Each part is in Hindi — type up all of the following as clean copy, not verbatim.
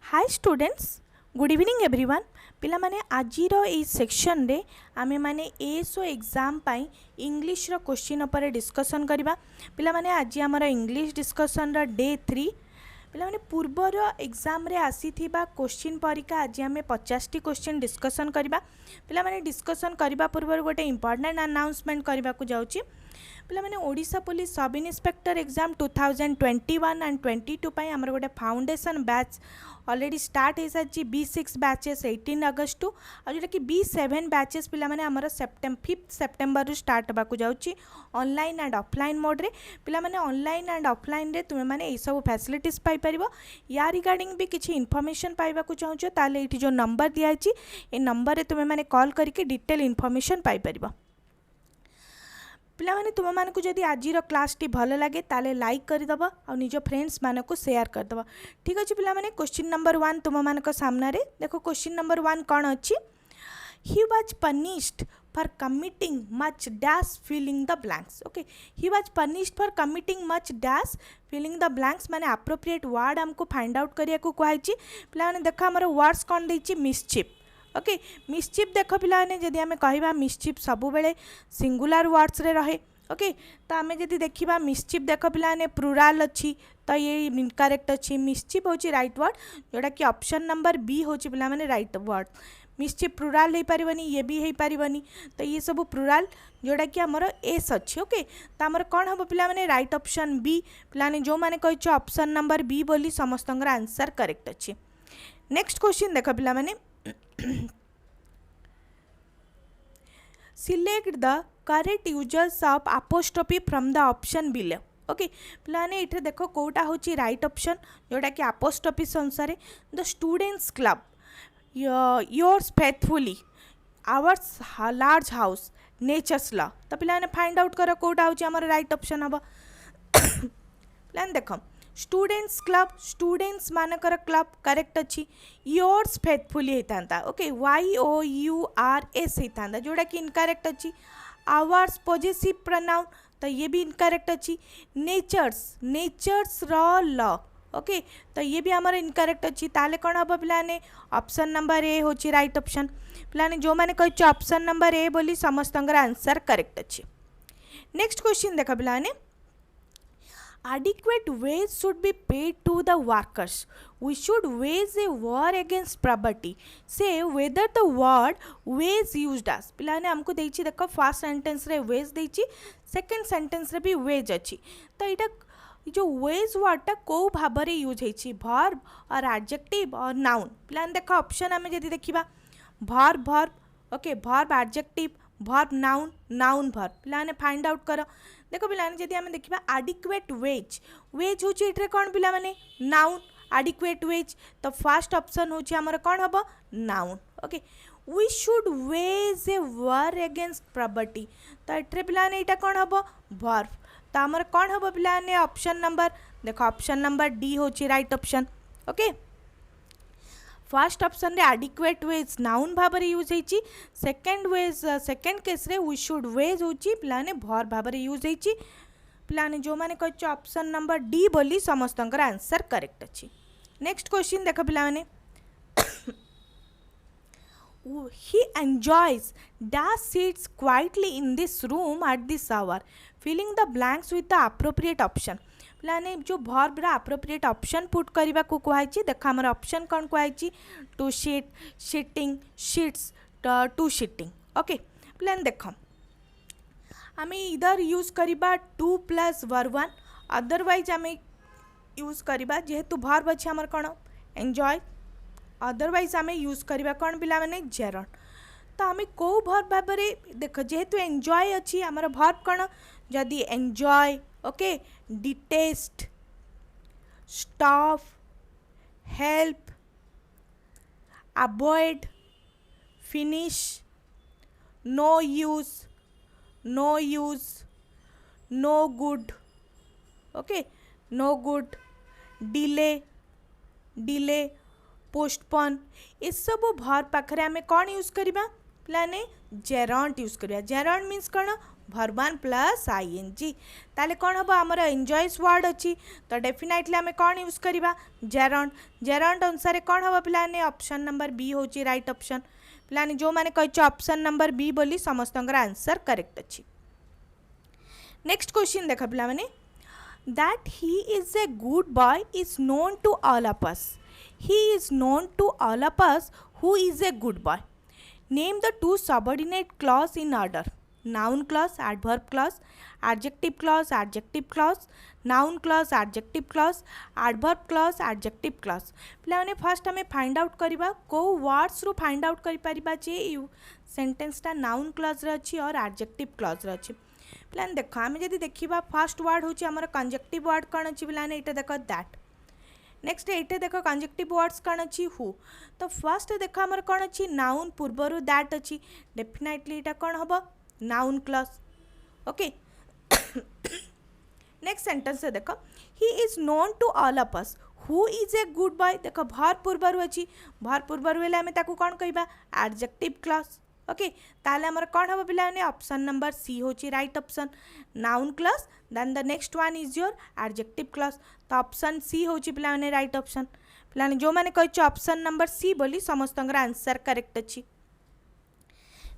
Hi students, good evening everyone. पिला माने आजिर ए सेक्शन रे आमे माने एएसओ एग्जाम पाई इंग्लिश रो क्वेश्चन ऊपर डिस्कशन करबा। पिला माने आज हमर इंग्लिश डिस्कशन रो डे 3। पिला माने पूर्वर एग्जाम रे आसी थिबा क्वेश्चन परिका आज आमे 50 टी क्वेश्चन डिस्कशन करबा। पिला माने डिस्कशन करबा पूर्वर गोटे इंपोर्टेंट अनाउंसमेंट करबा को जाउची। पिला माने Odisha police sub inspector exam 2021 and 22 पाई हमर गोटे फाउंडेशन बैच ऑलरेडी स्टार्ट हो सारी B6 बैचेस 18 अगस्त टू आ जोटा कि B7 बैचेस पिला माने हमर 5 सेप्टेम्बर रु स्टार्ट होगा जाउची ऑनलाइन एंड ऑफलाइन मोड रे। पिला माने ऑनलाइन एंड ऑफलाइन रे तुमे माने ए सब फैसिलिटीज पाई परिबो। या रिगार्डिंग भी किछि इन्फॉर्मेशन पाइबा को चाहूछो ताले एठी जो नंबर दिया अछि ए नंबर रे तुमे माने कॉल करके डिटेल इन्फॉर्मेशन पाई परिबो। पिला माने तुम मान को जदि आज क्लास टी भल लगे ताले लाइक करदब आ निज फ्रेंड्स मान को शेयर करदब। ठीक अच्छे पिला माने क्वेश्चन नंबर 1 तुम मान सामने रे देखो। क्वेश्चन नंबर 1 कौन अच्छी? He was punished for committing much dash filling the blanks. Okay, he was punished for committing much dash filling the blanks माने एप्रोप्रिएट वर्ड हमको फाइंड आउट करिया को कहैछि। पिला माने देखो हमर वर्ड्स कौन देछि? मिसचिफ। ओके, मिसचिफ देख पाने जदि आम कह मिसचिफ सब बेले सिंगुलर वर्ड्स रे रहे। ओके, तो आम जदि देखा मिसचिफ देख पाने प्लुराल अच्छी तो ये इनकरेक्ट अच्छी। मिसचिफ हूँ राइट वर्ड जोटा कि ऑप्शन नंबर बी हूँ पिला माने राइट वर्ड। मिसचिफ प्लुराल हो पारनी, ये भी हो पारनी, तो ये सब प्लुराल जोटा कि आमर एस अच्छी। ओके, तो आमर कौन हम पिला माने राइट ऑप्शन बी। पिलाने जो मैंने कही ऑप्शन नंबर बी बोली समस्त आंसर करेक्ट अच्छी। नेक्स्ट क्वेश्चन देख पिला माने select the correct users of apostrophe from the option below। Okay, पिलाने इठे देखो कोटा होची राइट ऑप्शन जोटा कि apostrophe अनुसार the students club, yours faithfully, ours large house, nature's law. तो पिलाने फाइंड आउट कर कोटा होची हमर राइट ऑप्शन हम। पिलाने देखो स्टूडेंट्स क्लब, स्टूडेंट्स मानकर क्लब करेक्ट अच्छी। योर्स फेथफुली होता। ओके, YOURS होता जोटा कि इनकरेक्ट अच्छी। आवर्स पॉजिटिव प्रोनाउन तो ये भी इनकरेक्ट अच्छी। Natures, natures law. ओके, तो ये भी हमारा इनकरेक्ट अच्छी। ताले कौन हम पिलाने ऑप्शन नंबर ए हूँ राइट ऑप्शन। पिलाने जो मैंने कही ऑप्शन नंबर ए बोली समस्त आंसर करेक्ट अच्छी। नेक्स्ट क्वेश्चन देख पिलाने adequate wage should be paid to the workers. We should wage a war against poverty. Say whether the word wage used as। पिलाने हमको देछि देखो फर्स्ट सेंटेंस रे wage देछि, सेकंड सेंटेंस रे भी wage अछि। तो इटा जो wage वर्ड टा को भाव रे यूज हेछि, verb और adjective और noun। पिलाने देखो ऑप्शन हमें जदि देखिबा verb verb। Okay, verb adjective verb noun noun verb। पिलाने फाइंड आउट करो। देखो पिलाने जदि आम देखा adequate wage, wage हूँ ये कौन पिला माने नाउन adequate wage। तो फर्स्ट ऑप्शन हूँ आमर कौन हम noun. Okay, we should wage a war against poverty तो ये पिलाने यहाँ कौन हम verb। तो आमर कौन हम पिलाने ऑप्शन नंबर देखो ऑप्शन नंबर डी हूँ right option. Okay, first option रे adequate wage नाउन भाव रे यूज हेछि। सेकंड केस रे we should wage होछि पिलाने verb भाव रे यूज हेछि। पिलाने जो माने कहछ ऑप्शन नंबर डी बोली समस्त आंसर करेक्ट अछि। नेक्स्ट क्वेश्चन देख पिलाने he enjoys dash sits quietly in this room at this hour, filling the blanks with the appropriate option। पिलाने जो verb रा appropriate option पुट करबा को कहछि। देखा हमर ऑप्शन कौन कहछि to sheet, sheeting, sheets, to sheeting. Okay, पिलाने देखो आम इधर यूज करबा to plus verb one, otherwise आम यूज करबा जेहेतु verb अछि हमर कौन एंजॉय, अदरवाइज आम यूज करबा कौन पिला माने जेरन। तो आम को verb भाव में देख जेहेतु एंजॉय अच्छी आमर verb कौन जदि enjoy, okay, detest, stop, help, avoid, finish, no use, no use, no good. Okay, no good, delay, delay, postpone, ये सब verb पाखरे आमे कौन यूज करबा पिलाने जेरंट यूज करबा। जेरंट मीन्स कौन verb 1 plus ing ताले कौन हम आमर एंजॉयस वर्ड अच्छी तो डेफिनेटली आम कौन यूज करवा जेरंट जेरंट अनुसार कौन हम पे ऑप्शन नंबर बी हूँ राइट ऑप्शन पे जो मैंने कही ऑप्शन नंबर बी बोली समस्त आंसर करेक्ट अच्छी नेक्स्ट क्वेश्चन देख पे that he is a good boy is known to all of us. He is known to all of us who is a good boy. Name the two subordinate clause in order. Noun clause, adverb clause, adjective clause, adjective clause, noun clause, adjective clause, adverb clause, adjective clause. पिलाने फर्स्ट हमें फाइंड आउट करबा को वर्ड्स रू फाइंड आउट करि परिबा जे यू सेंटेंस ता नाउन क्लॉज रे अछि और एडजेक्टिव क्लॉज रे अछि पिलाने देखो आमे जदी देखिबा फर्स्ट वर्ड होछि हमर कंजक्टिव वर्ड कोन अछि पिलाने एटा देखो दैट नेक्स्ट एटे देखो कंजक्टिव वर्ड्स कौन अच्छी हु तो फर्स्ट देखो आमर कौन अच्छी नाउन पूर्वर दैट अच्छी डेफिनेटली एटा कौन हम noun clause okay next sentence से देखो he is known to all of us who is a good boy देखो भर पूर्वर अच्छी भर पूर्वर हेल्ले आम ताकू कौन कहबा एडजेक्टिव क्लॉज ओके ताले हमर कौन हम पे ऑप्शन नंबर सी होची right option noun clause then the next one is your adjective clause तो ऑप्शन सी होची पे राइट ऑप्शन पे जो मैंने कही ऑप्शन नंबर सी बोली समस्त आंसर करेक्ट अच्छी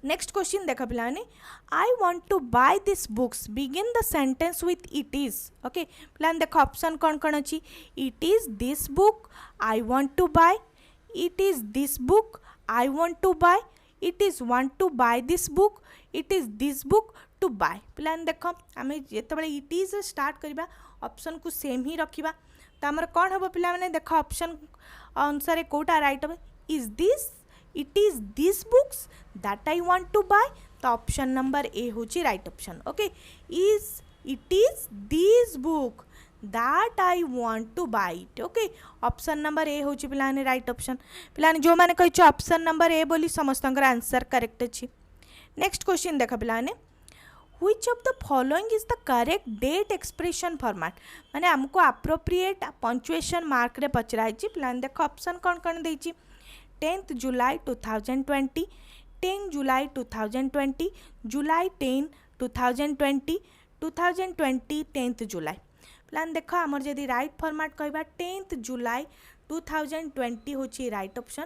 नेक्स्ट क्वेश्चन देख पे I want to buy this books begin the sentence with it is okay पे देख ऑप्शन कौन कौन अच्छी it is this book I want to buy it is this book I want to buy it is want to buy this book it is this book to buy पे देख आम जो इट इज स्टार्ट करवा ऑप्शन को सेम ही रखा तो आमर कौन हम पे देख ऑप्शन अनुसार कौटा राइट हम is this it is this books that I want to buy तो ऑप्शन नंबर ए हूँ right option okay is it is this book that I want to buy it okay option number A हूँ पे राइट ऑप्शन पे जो मैंने कही ऑप्शन नंबर ए बोली समस्त आंसर करेक्ट अच्छी नेक्स्ट क्वेश्चन देख पे which of the following is the correct date expression format माने हमको appropriate punctuation mark रे पचराई पे देख ऑप्शन कौन कौन देछि 10th जुलाई 2020 10 जुलाई 2020 जुलाई 10 2020 2020 10th जुलाई प्लान देख आमर जदि राइट फॉर्मेट कहबा 10th जुलाई 2020 होची राइट ऑप्शन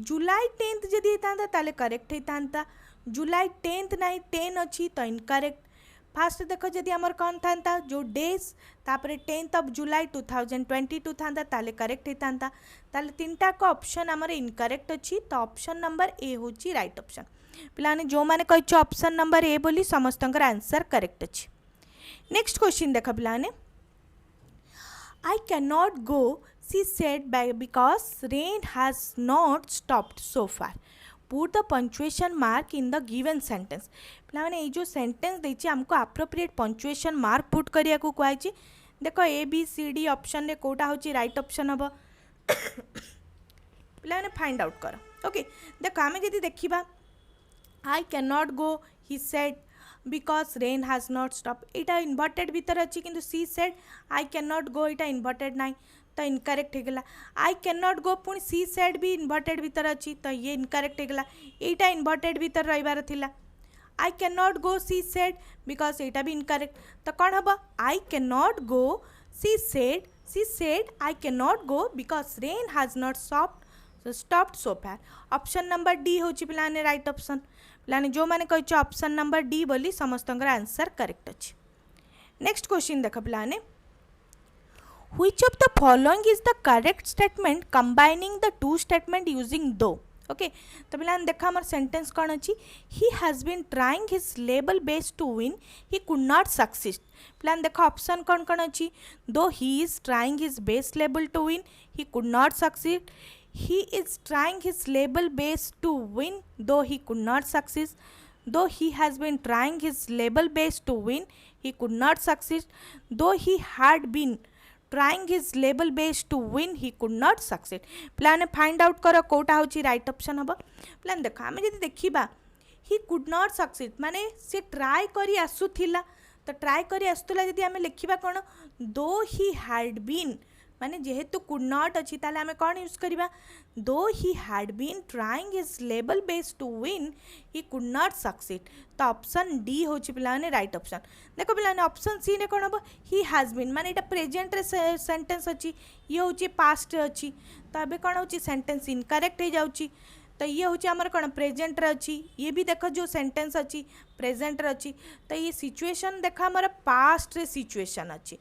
जुलाई 10th जदि होता ताले करेक्ट होता जुलाई 10th नहीं 10 अच्छी तो इनकरेक्ट फास्ट देख जदि आमर कौन था जो डेज तापर 10th ऑफ जुलाई 2022 था ताले करेक्ट होता ताले तीनटा को ऑप्शन आमर इनकरेक्ट अच्छी तो ऑप्शन नंबर ए हूँ राइट ऑप्शन पे जो मैंने कही ऑप्शन नंबर ए बोली समस्त आंसर करेक्ट अच्छी नेक्स्ट क्वेश्चन देख पे I cannot go, she said, because rain has not stopped so far. Put the punctuation mark in the given sentence. पे जो सेंटेंस देछि हमको appropriate punctuation mark पुट करिया को कहछि देखो A B C D option रे कोटा होछि राइट ऑप्शन हबो पे फाइंड आउट कर ओके देखो आमे जदि देखिबा I cannot go, he said, because rain has not stopped इटा इन्वर्टेड भीतर अच्छी किंतु she said I can not go इटा इन्वर्टेड नाई तो इनकरेक्ट होगला आई कैन नॉट गो पुणी सी सेड भी इन्वर्टेड भीतर अच्छी तो ये इनकरेक्ट होगला एटा इन्वर्टेड भीतर रहिबार थिला आई can not go she said because एटा भी इनकरेक्ट तो कौन हम आई can not go C said I can not go because rain has not stopped so far option number D हूँ पे राइट ऑप्शन पे जो मैंने कही ऑप्शन नंबर डी बोली समस्त आंसर करेक्ट अच्छी नेक्स्ट क्वेश्चन देख पे which of the following is the correct statement combining the two statement using though okay तो पे देखा हमार सेंटेंस कौन अच्छी he has been trying his level best to win he could not succeed पे देखा ऑप्शन कौन कौन अच्छी though he is trying his best level to win he could not succeed he is trying his level best to win though he could not succeed though he has been trying his level best to win he could not succeed though he had been trying his level best to win he could not succeed plan find out कर कोटा होची राइट ऑप्शन हम प्लान देख आम जब देखा he could not succeed माने से ट्राई करी आसुथिला तो ट्राई करी आसुथिला जदि आम लिखिबा कोन though he had been माने जेहेतु कुड नॉट अच्छी ताले आमे कौन यूज करवा though he had been trying his level best to win he could not succeed तो ऑप्शन डी होची पिला माने राइट ऑप्शन देखो पिला माने ऑप्शन सी रे कोन हबो ही हैज बीन माने एटा प्रेजेंट रे सेंटेंस अच्छी ये होची पास्ट रे अच्छी तो अबे कोन होची सेंटेंस इनकरेक्ट हो जाउची तो ये हूँ आमर कौन प्रेजेंट रे अच्छी ये भी देख जो सेंटेंस अच्छी प्रेजेंट रे अच्छी तो ये सिचुएशन देख आमर पास्ट रे सिचुएशन अच्छी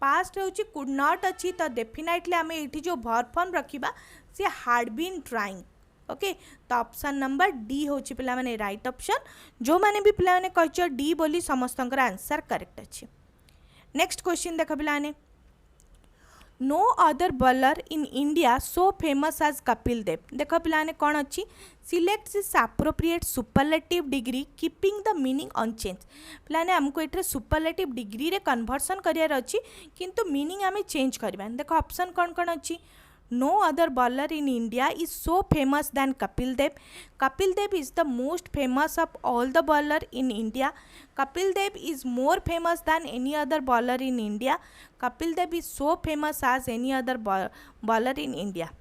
पास्ट हूँ कुड नॉट अच्छी तो डेफिनेटली आम ये जो वर्ब फॉर्म रखा सी हार्ड बीन ट्राइंग ओके तो ऑप्शन नंबर डी हूँ पिला माने राइट ऑप्शन जो माने भी पिला माने कह डी बोली समस्त आंसर करेक्ट अच्छे नेक्स्ट क्वेश्चन देख पिला माने no other bowler in India so famous as Kapil Dev देख पिलाने कौन अच्छी select this appropriate superlative degree keeping the meaning unchanged पिलाने आमको ये सुपरलेटिव डिग्री रे कन्वर्सन करार अच्छी किंतु मीनिंग आम चेंज करवा देख ऑप्शन कौन कौन अच्छी no other bowler in India is so famous than Kapil Dev is the most famous of all the bowler in India Kapil Dev is more famous than any other bowler in India Kapil Dev is so famous as any other bowler in India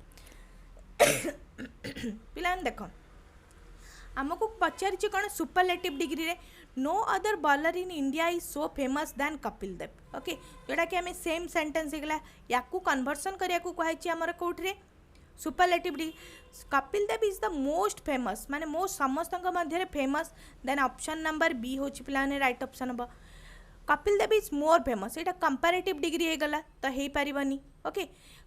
पिला देख आमको पचारि कौन सुपरलेटिव डिग्री रे no other bowler in India is so famous than Kapil Dev okay जोटा कि आम सेम सेंटेंस होगा या कन्वर्सन करने को कहुई आमर कौटे superlative degree Kapil Dev is the most famous माने मोस्ट समस्त मध्य famous then option number B हूँ पिलाने राइट ऑप्शन हम Kapil Dev is more famous यहाँ कंपैरेटिव डिग्री होगला तो हो पारनी okay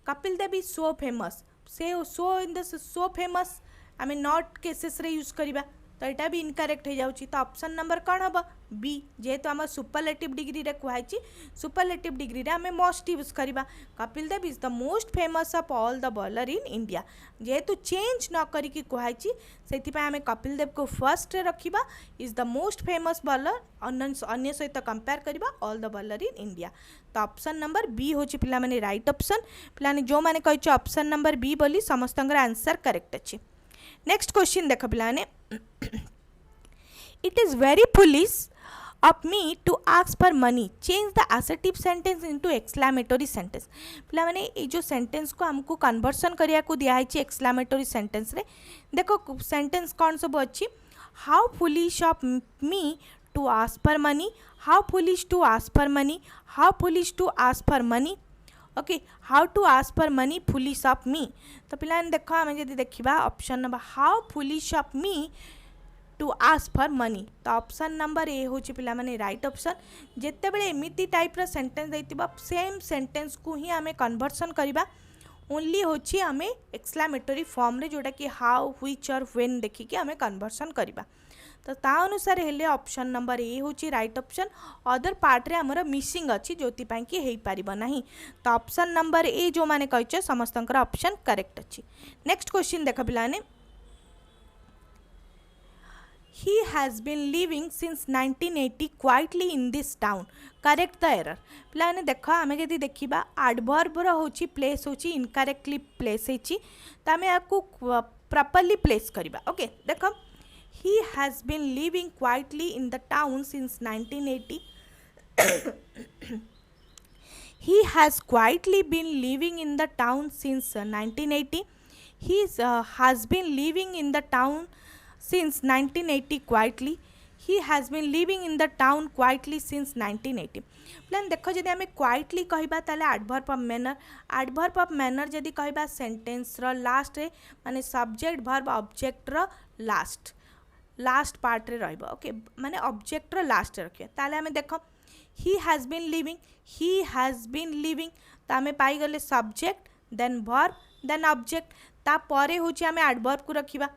Kapil Dev is so famous से so in the so famous आम नॉट केसेस रे यूज करवा तो यहाँ भी इनकरेक्ट हो जाऊँगी तो ऑप्शन नंबर कौन हम बी जेहेतु आम सुपरलेटिव डिग्री रे कहुई सुपरलेटिव डिग्री रे आम मस्ट यूज करवा Kapil Dev is the most famous of all the bowler in India जेहेतु चेंज न करिकी कहुई से आम कपिल देव को फर्स्ट रखा is the most famous bowler अन्य सहित कंपेयर करवा all the bowler in India तो ऑप्शन नंबर बी हूँ पिला माने राइट ऑप्शन पिलाने जो मैंने कही ऑप्शन नंबर बी बोली समस्त आंसर करेक्ट अच्छे नेक्स्ट क्वेश्चन देख पिलाने it is very foolish of me to ask for money change the assertive sentence into exclamatory sentence पिला माने ये जो सेंटेंस को हमको कन्वर्सन करिया को दिया है एक्सक्लेमेटरी सेंटेंस रे देखो सेंटेंस कौन सब अच्छी how foolish of me to ask for money how foolish to ask for money how foolish to ask for money okay how to ask for money foolish of me तो पिला देखो आम जब देखा option number how foolish of me to ask for money तो ऑप्शन नंबर ए हूँ पिला माने राइट ऑप्शन जिते बड़े एमती टाइप रो सेंटेंस देथिबा सेम सेंटेंस को ही आमे कन्वर्सन करवा ओनली होची आमे एक्सक्लेमेटरी फॉर्म रे जोटा कि हाउ व्हिच और व्हेन देखिकी आमे कन्वर्सन करवा तो ता अनुसार हेले ऑप्शन नंबर ए हूँ राइट ऑप्शन अदर पार्ट रे हमर मिसिंग अच्छी जोति पाई कि हेई पारिबो नाही तो ऑप्शन नंबर ए जो माने कहचे समस्तंकर ऑप्शन करेक्ट अच्छी नेक्स्ट क्वेश्चन देख पिलाने He has been living since 1980 quietly in this town. Correct the error. पिलाने देख आम जब देखा एडवर्ब होची प्लेस होची इनकरेक्टली प्लेस होची तो आम आपको प्रॉपर्ली प्लेस करवा ओके देख he has been living quietly in the town since 1980 he has quietly been living in the town since 1980 he has been living in the town since 1980 quietly he has been living in the town quietly since 1980 plan देख जदि आम क्वाइटली कहबा ताले एडवर्ब ऑफ मैनर जदि कहबा सेंटेंस रो लास्ट रे माने सब्जेक्ट वर्ब ऑब्जेक्ट रो लास्ट पार्ट रे रहबो ओके माने ऑब्जेक्ट रो लास्ट रे रखिया ताले आम देख he has been living तो आम पाई गले subject then verb then object ता परे होची आम एडवर्ब को रखिबा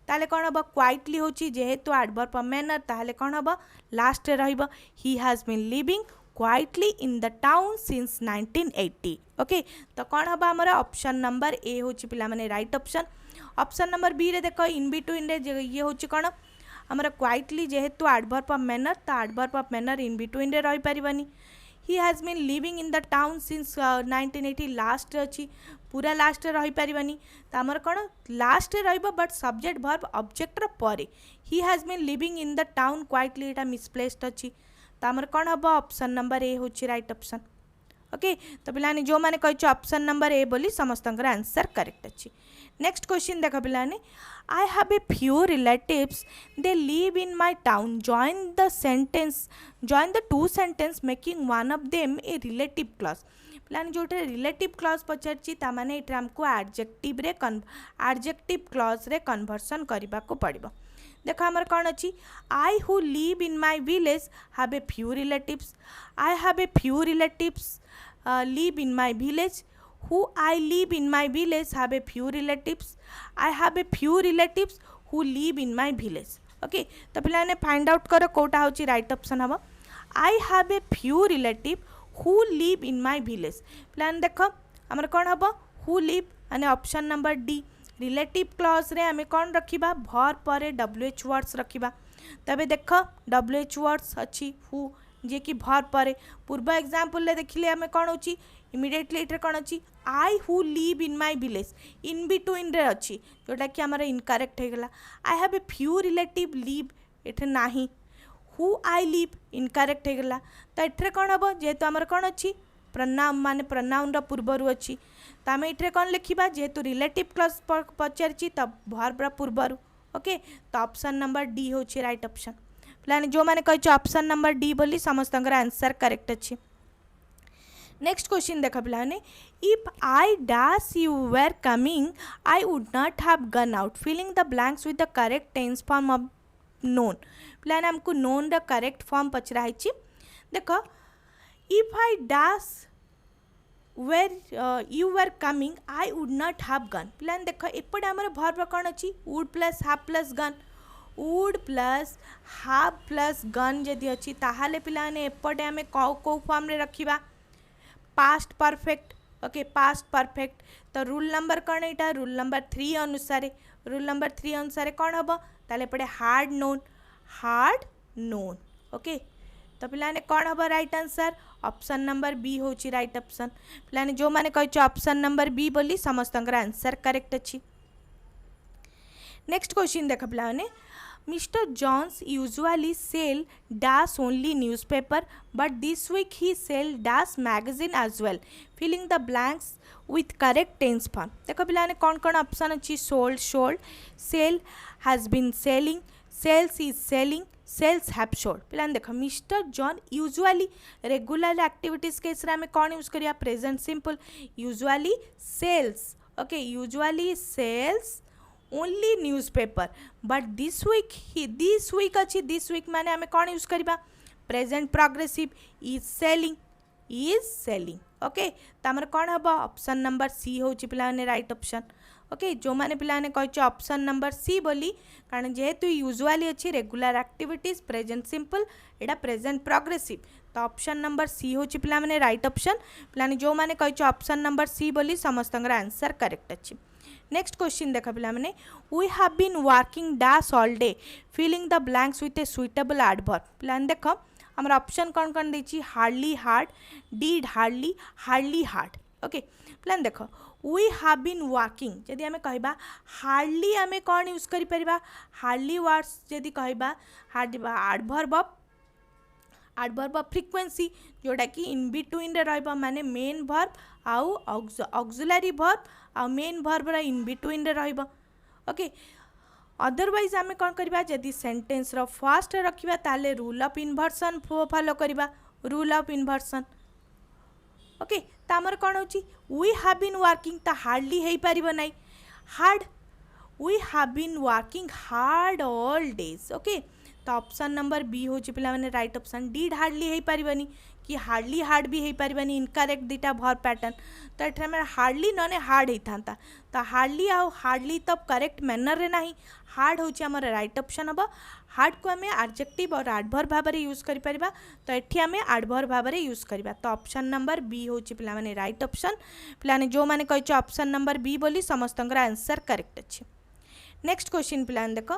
ताले कौन हम क्वाइटली होची जेहेतु एडवर्ब ऑफ मैनर ताले कौन हम लास्ट रे रहइबो he has been living quietly in the town since 1980 okay तो कौन हम आमर ऑप्शन नंबर ए होची पिला माने right option option number B रे देखो इन बिटवीन रे ये होची कौन आमर क्वाइटली जेहेतु एडवर्ब ऑफ मैनर तो adverb of manner in between रे रही पारिबानी he has been living in the town since 1980 last अच्छी पूरा लास्ट रही पारिबानी तो आमर कौन लास्ट रहिबो बट सब्जेक्ट वर्ब ऑब्जेक्ट परे he has been living in the town quietly एटा मिसप्लेस्ड अच्छी तो आमर कौन हम ऑप्शन नंबर ए होची राइट ऑप्शन ओके तो पिलाने जो मैंने कही ऑप्शन नंबर ए बोली समस्त आंसर करेक्ट अच्छी। नेक्स्ट क्वेश्चन देख पिलाने आई have a few relatives they live in my town join the two sentence making one of them a relative clause पिलाने जो रिलेटिव क्लॉज पचारची तामाने एटा हमको एडजेक्टिव क्लॉज रे कन्वर्सन करबा को पड़िबो। देखो आमर कौन अच्छी I who live in my village have a few relatives I have a few relatives live in my village who I live in my village have a few relatives I have a few relatives who live in my village okay तो पिलाने फाइंड आउट करो कोटा होची राइट ऑप्शन हम I have a few relative who live in my village पिलाने देखो हमर कौन हम who live माने option number D relative clause रे हमें कौन रखिबा भर पर WH वर्ड्स रखिबा तबे देखो WH वर्ड्स अच्छी हु जे कि भर पर पूर्व एग्जांपल ले देखिले हमें कौन होची इमिडिएटली इटे कौन अच्छी I who live in my village in between रे अच्छी जोटा कि हमारा इनकरेक्ट हो गला I have a few relative live एठे नाही हु आई लिव इनकरेक्ट हो गला तो एठे कौन हम जेहेतु आमर कौन अच्छी प्रनाउन माने प्रनाउन रा पूर्वरु अच्छी तो आम ये कौन लिखा जेहेतु रिलेटिव क्लॉज पचारि तब भर पूर्वर ओके तो ऑप्शन नंबर डी हूँ राइट ऑप्शन प्लान जो मैंने कही ऑप्शन नंबर डी बोली समस्त आंसर करेक्ट अच्छी। नेक्स्ट क्वेश्चन देख पाने if I dash you were coming I would not have gone out filling the blanks with the correct tense form of नोन प्लान हमको नोन द करेक्ट फॉर्म पचराई देख if I dash where you were coming I would not have gone plan देख एपटे आमर भर्ब कौन अच्छी would plus have plus gone would plus have plus gone जदि अच्छी ताहाले पिलाने एपटे आमे को फॉर्म रे रखिबा past perfect okay past perfect तो रूल नंबर कौन एटा रूल नंबर 3 अनुसार कौन हम ताले एपटे हार्ड नोन ओके तो पिलाने कौन हम right answer option number B हूँ राइट ऑप्शन पिलाने जो मैंने कही ऑप्शन नंबर बी बोली समस्त आंसर करेक्ट अच्छी। नेक्स्ट क्वेश्चन देख पिलाने Mr Johns usually sell dash only newspaper but this week he sell dash magazine as well filling the blanks with correct tense form देख पिलाने कौन कौन ऑप्शन अच्छी sold sell has been selling sells is selling sells have sold पिलाने देख mister John usually regular activities case रे हमें कौन यूज करिया present simple usually sells okay usually sells only newspaper but this week अच्छी दिस वीक माने हमें कौन यूज करिबा present progressive is selling okay तो आमर कौन हम ऑप्शन नंबर सी हूँ पिलाने राइट ऑप्शन ओके जो मैंने पिलाने कही ऑप्शन नंबर सी बोली कारण जेहेतु यूजुअली अच्छी रेगुलर एक्टिविटीज प्रेजेंट सिंपल एटा प्रेजेंट प्रोग्रेसिव तो ऑप्शन नंबर सी हूँ पिलाने राइट ऑप्शन पिलाने जो मैंने कही ऑप्शन नंबर सी बोली समस्त आंसर करेक्ट अच्छी। नेक्स्ट क्वेश्चन देख पिलाने we have been working dash all day filling the blanks with a suitable adverb पिलाने देख हमारा ऑप्शन कौन कौन देछि hardly hard did hardly hard okay प्लान देख वी हैव बीन वर्किंग जदि आम कहबा हार्डली आम कौन यूज करि परिबा हार्डली वर्ड्स जदि कहबा एडवर्ब ऑफ फ्रिक्वेंसी जोटा कि इन बिटवीन रे रहबा माने मेन वर्ब आउ ऑक्सिलरी वर्ब आ मेन वर्ब रा इन बिटवीन रे रहबा ओके अदरवाइज आम कौन करबा जदि सेंटेंस रो फर्स्ट रखिबा ताले रूल ऑफ इन्वर्सन फॉलो करबा रूल ऑफ इन्वर्सन ओके तो आमर कौन होची वी हैव बीन वर्किंग तो हार्डली हो पार ना hard we have been working hard all days okay तो ऑप्शन नंबर बी हूँ पिलाने राइट ऑप्शन डिड हार्डली हो पारनी कि हार्डली हार्ड भी हो पारनी इनकरेक्ट दुटा भर पैटर्न तो ये आम हार्डली नने हार्ड होता तो हार्डली हार्डली तो करेक्ट मैनर रे नहीं हार्ड हूँ आम राइट ऑप्शन हम हार्ड को आम एडजेक्टिव और एडवर्ब भाव में यूज कर तो ये आम एडवर्ब भाव में यूज करवा तो ऑप्शन नंबर बी हूँ पिलाने राइट ऑप्शन पिलाने जो मैंने कही ऑप्शन नंबर बी बोली समस्त आंसर करेक्ट अच्छे। नेक्स्ट क्वेश्चन पिलाने देख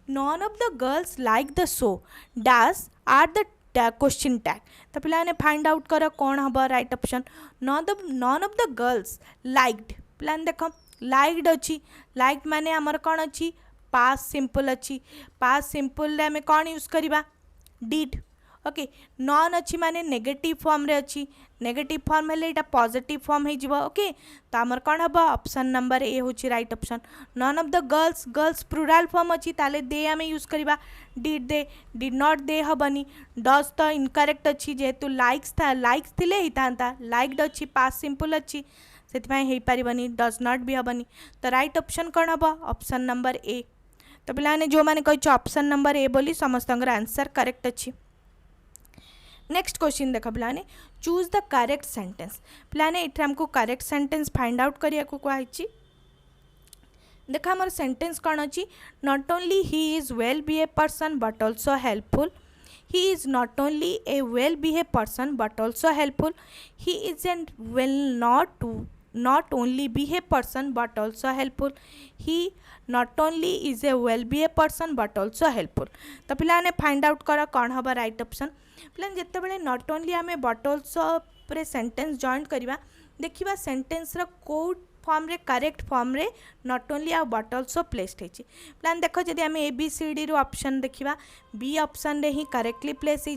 none of the girls like the show dash are the question tag तो पिलाने फाइंड आउट कर कौन हम right option none of the girls liked पिलाने देख लाइक्ड अच्छी लाइक्ड माने आमर कौन अच्छी पास्ट सिंपल अच्छी पास्ट सिंपल रे हमें कौन यूज करवा डिड ओके नॉन अच्छी माने नेगेटिव फॉर्म रे अच्छी नेगेटिव फॉर्म हेले एटा पॉजिटिव फॉर्म हे जिवो ओके तो आमर कोन हबो ऑप्शन नंबर ए होची right option none of the girls girls plural form अच्छी ताले दे आमे यूज करबा डिड नॉट दे हबनी डज तो इनकरेक्ट अच्छी जेहेतु लाइक्स थिले हितांता लाइक्ड अच्छी पास्ट सिंपल अच्छी सेतिपाई हेई परिबनी डज नॉट भी हबनी तो राइट ऑप्शन कोन हबो ऑप्शन नंबर ए तो पिलाने जो माने कहछ ऑप्शन नंबर ए बोली समस्तंगर आंसर करेक्ट अच्छी नेक्स्ट क्वेश्चन देख पिलाने चूज द करेक्ट सेंटेंस पिलाने एठे हमको करेक्ट सेंटेंस फाइंड आउट करिया को कहछि देख हमर सेंटेंस कोन अछि not only he is well behave person but also helpful he is not only a well behaved person but also helpful he isn't well not only behaved person but also helpful he not only is a well behaved person but also helpful तो पिलाने फाइंड आउट कर कौन हम राइट ऑप्शन पिलाने जिते बड़े नॉट ओनली आम बट ऑल्सो सेंटेंस जॉइन करवा देखा सेंटेंस रो फॉर्म रे करेक्ट फॉर्म रे नॉट ओनली आ बट ऑल्सो प्लेस्ड है प्लान देख जब आम ए बी सी डी रो ऑप्शन देखा बी ऑप्शन रे ही करेक्टली प्लेस है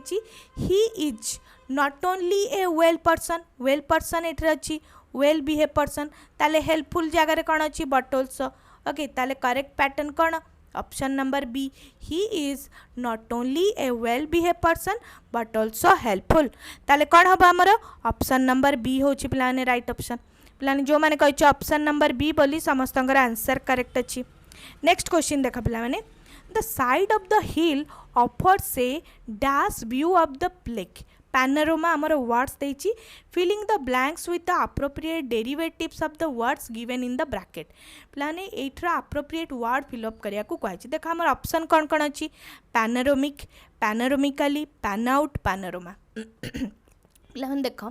he is not only a well person एठे अच्छी वेल बिहेव पर्सन ताले हेल्पफुल जगह कौन अच्छी बट ऑल्सो ओके ताले करेक्ट पैटर्न कौन option number B he is not only a well behave person but also helpful ताले कौन हम आमर ऑप्शन नंबर बी हो पिलाने राइट ऑप्शन पिलाने जो मैंने कही ऑप्शन नंबर बी बोली समस्त आंसर करेक्ट अच्छी नेक्स्ट क्वेश्चन देख पिलाने the side of the hill offers a dash view of the lake panorama आमर वर्ड्स देछि filling the blanks with the appropriate derivatives of the words given in the bracket पिलाने एठर अप्रोप्रिएट वर्ड फिलअप करिया को कहछि देख हमर ऑप्शन कौन कौन अछि पैनोरामिक पैनोरामिकली पैन आउट पैनोरामा पिलाने देख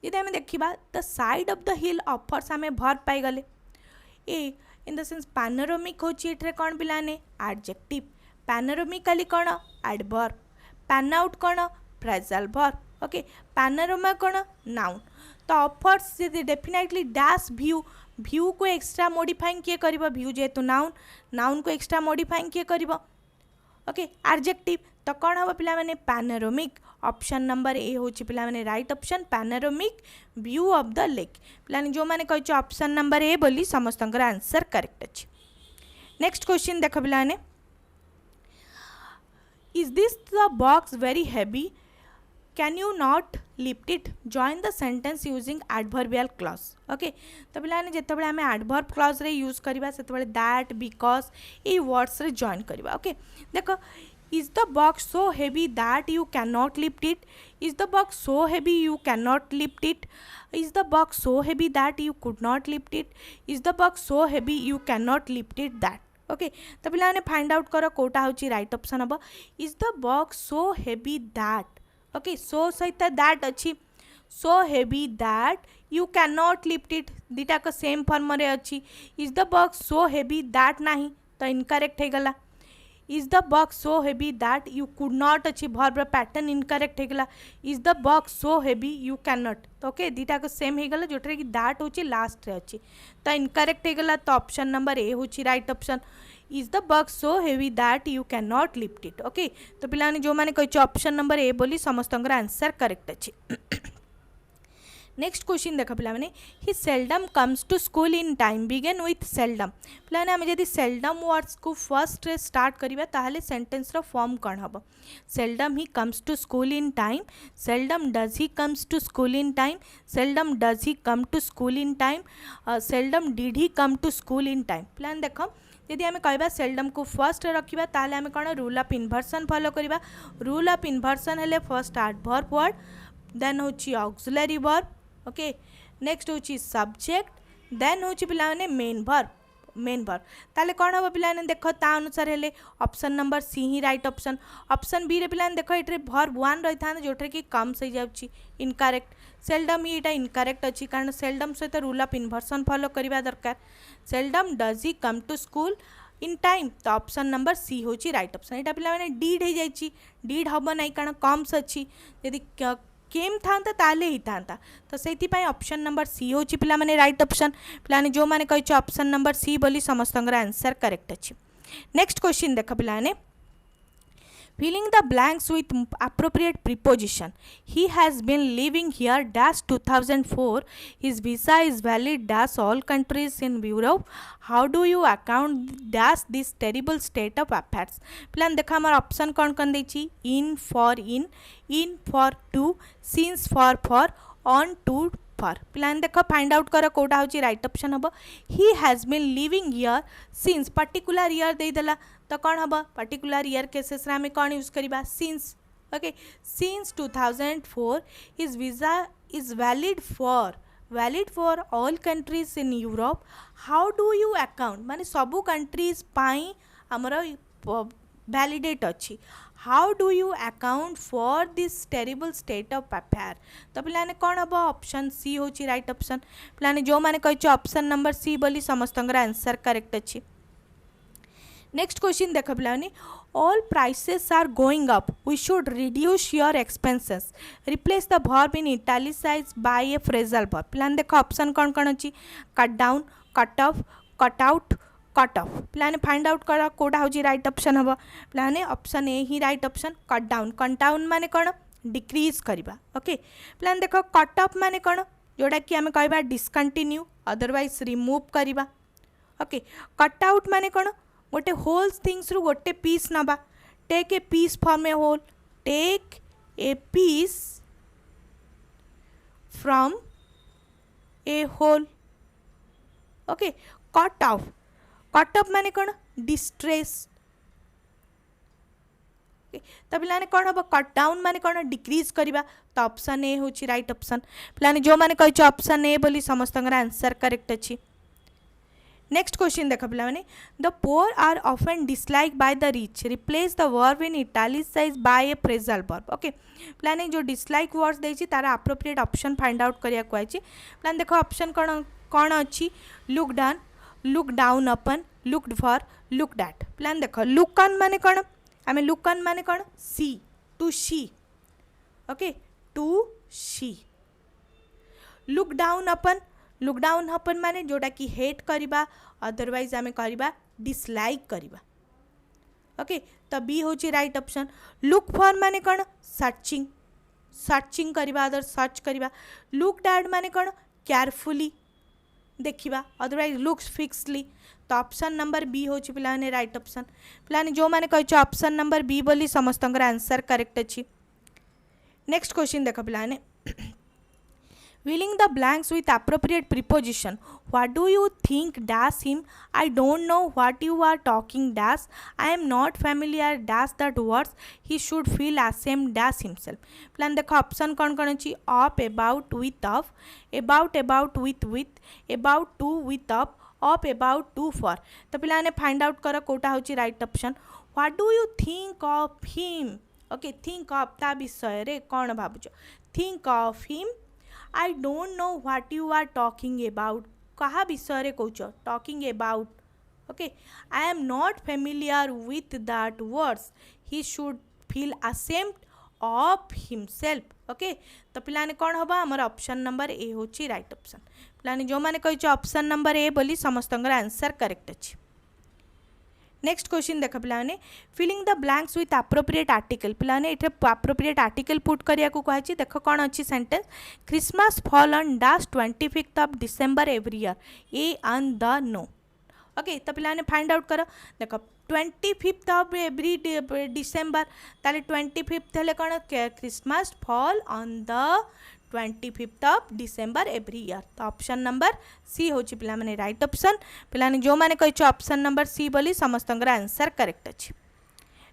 यदि आम देखा the side of the hill offers आम भर्ब पाई गले ए इन द सेंस पैनोरामिक होछि एठरे कौन पिलाने एडजेक्टिव पैनोरामिकली कौन एडवर्ब पैन आउट कौन फ्रेजल वर्ब ओके पैनोरामा कौन नाउन तो ऑफर्स डेफिनेटली डैश व्यू को एक्स्ट्रा मॉडिफाइंग किए करिवो व्यू जेहेतु नाउन को एक्स्ट्रा मॉडिफाइंग किए करिवो ओके एडजेक्टिव तो कौन हम पिला माने पैनोरामिक ऑप्शन नंबर ए होछि पिला माने right option panoramic view of the lake पिलाने जो माने कहछ ऑप्शन नंबर ए बोली समस्त आंसर करेक्ट अछि नेक्स्ट क्वेश्चन देख पिलाने is this the box very heavy can you not lift it join the sentence using adverbial clause okay तो पिलाने जिते आम एडवर्ब क्लॉज रे यूज करवा से दैट बिकॉज ये वर्ड्स रे जॉइन करवा ओके देख is the box so heavy that you can not lift it is the box so heavy you can not lift it is the box so heavy that you could not lift it is the box so heavy you can not lift it that okay तो पिलाने फाइंड आउट कर कोटा होची राइट ऑप्शन हम is the box so heavy that okay so सहित दैट अच्छी so heavy that you can not lift it दीटा का सेम फॉर्म रे अच्छी is the box so heavy that नहीं तो इनकरेक्ट हो गला is the box so heavy that you could not अच्छी भर्ब पैटर्न इनकरेक्ट हो गला is the box so heavy you can not तो ओके दीटा का सेम हो गला जोटे कि दैट होची लास्ट रे अच्छी तो इनकरेक्ट हो गला तो ऑप्शन नंबर ए होची right option is the box so heavy that you can not lift it okay तो पिलाने जो माने कहछ ऑप्शन नंबर ए बोली समस्त आंसर करेक्ट अच्छी नेक्स्ट क्वेश्चन देख पिला माने he seldom comes to school in time begin with seldom पिलाने आम जदि सेल्डम वर्ड्स को फर्स्ट रे स्टार्ट करिबा ताहले सेंटेंस रो फॉर्म कौन हम seldom he comes to school in time seldom does he comes to school in time seldom does he come to school in time seldom did he come to school in time पिलाने देख यदि आम कहवा सेल्डम को फर्स्ट रखा ताहले आम कौन रूल ऑफ इनवर्सन फॉलो करवा रूल ऑफ इनवर्सन हेले फर्स्ट एडवर्ब वर्ड देन होची ऑक्सिलरी वर्ब ओके नेक्स्ट होची सब्जेक्ट देन होची पिलाने मेन वर्ब ताले कौन हम पिलाने देख ता अनुसार हेले ऑप्शन नंबर सी ही राइट ऑप्शन ऑप्शन बी रे पिलाने देख ये वर्ब वन रही था जोटे कि कम्स हो जाउची इनकरेक्ट सेल्डम ही यहाँ इनकरेक्ट अच्छी कारण सेल्डम सहित रूल ऑफ इनवर्सन फॉलो करवा दरकार seldom does he come to school in time तो ऑप्शन नंबर सी होची राइट ऑप्शन यहाँ पिलाने डीड हो जाइए डीड हम ना कारण कम्स अच्छी यदि केम था ताले ही था तो से ऑप्शन नंबर सी होची पिला माने राइट ऑप्शन पिलाने जो माने कही ऑप्शन नंबर सी बोली समस्त आंसर करेक्ट अच्छी नेक्स्ट क्वेश्चन देख पिलाने filling the blanks with appropriate preposition. He has been living here dash 2004. His visa is valid dash all countries in Europe. How do you account dash this terrible state of affairs? प्लान देखा हमार ऑप्शन कौन कौन देची in for to, since for on to for. प्लान देख फाइंड आउट कर कोटा होची राइट ऑप्शन हम. He has been living here since particular year देदेला तो कौन हम पर्टिकुलर ईयर केसेस आम कौन यूज करवा since. Okay since 2004 his visa is valid for all countries in Europe. How do you account माने सबू कंट्रीज पाई हमर वैलिडेट अच्छी. How do you account for this terrible state of affair. तो पिलाने कौन हम ऑप्शन सी हो राइट ऑप्शन. पिलाने जो मैंने कही ऑप्शन नंबर सी बोली समस्त आंसर करेक्ट अच्छी. नेक्स्ट क्वेश्चन देख पिलाने all prices are going up we should reduce your expenses. Replace the verb in italicise by a phrasal verb. पिलाने देख ऑप्शन कौन कौन अच्छी cut down, cut off, cut out, cut off. पिलाने फाइंड आउट कर कोटा हो राइट ऑप्शन हम. पिलाने ऑप्शन ए ही राइट ऑप्शन. कट डाउन माने कौन डिक्रीज करवा. ओके पिलाने देख कट ऑफ माने कौन जोड़ा कि आम कह डिस्कंटिन्यू अदरवाइज रिमूव करवा. ओके कट आउट माने कौन गोटे होल थिंग्स रु गोटे पीस नवा. Take a piece from a whole. Take a piece from a whole. Okay cut off माने कौन डिस्ट्रेस. तो पिलाने कौन हम कट डाउन माने कौन डिक्रीज करवा. तो ऑप्शन ए हूँ राइट ऑप्शन. पिलाने जो मैंने कही ऑप्शन ए बोली समस्त आंसर करेक्ट अच्छी. नेक्स्ट क्वेश्चन देख पिलाने the poor are often dislike by the rich. Replace the verb in italicise by a phrasal verb. Okay पिलाने जो डिसलाइक वर्ड्स देछि तार एप्रोप्रिएट ऑप्शन फाइंड आउट करिया को आछि. पिलाने देखो ऑप्शन कौन कौन अच्छी look down, look down upon, looked for, looked at. प्लान देख लुक ऑन माने कौन आम लुक ऑन माने कौन see to she. Okay to she. Look down upon माने जोड़ा कि हेट करवा अदरवाइज आम करवा डिसलाइक करवा. ओके तो बी हूँ राइट ऑप्शन. लुक फॉर माने कौन सर्चिंग करवा अदर सर्च करवा. लुक एट माने कौन केयरफुली देखा अदरवाइज लुक्स फिक्सली. तो ऑप्शन नंबर बी हूँ पिलाने राइट ऑप्शन. पिलाने जो मैंने कही ऑप्शन नंबर बी बोली समस्त आंसर करेक्ट अच्छी. नेक्स्ट क्वेश्चन देख पिलाने filling the blanks with appropriate preposition. What do you think dash him? I don't know what you are talking dash. I am not familiar dash that words. He should feel ashamed dash himself. प्लान देखो ऑप्शन कौन कौन अच्छी of, about, with, of, about with, about to with, of about to for. तो पिलाने फाइंड आउट कर कोटा होची right option. What do you think of him. Okay think of ता विषय रे कौन भावुच. Think of him. I don't know what you are talking about. कहा विषय कौच talking about. Okay I am not familiar with that words. He should feel ashamed of himself. Okay तो पिलाने कौन हम आमर ऑप्शन नंबर ए हूँ राइट ऑप्शन. पिलाने जो मैंने कही ऑप्शन नंबर ए बोली समस्त आंसर करेक्ट अच्छी. नेक्स्ट क्वेश्चन देख पिलाने filling the blanks with appropriate article. पिलाने ये एप्रोप्रिएट आर्टिकल पुट करिया को कहि देख कौन अच्छी sentence Christmas fall on dash 25th of December every year. A and the no. Okay तो पिलाने फाइंड आउट कर देख 25th of every December ताले 25th हेले कौन Christmas fall on the 25th of December every year. तो ऑप्शन नंबर सी हूँ पिलाने राइट ऑप्शन. पिलाने जो मैंने कही ऑप्शन नंबर सी बोली समस्त आंसर करेक्ट अच्छी.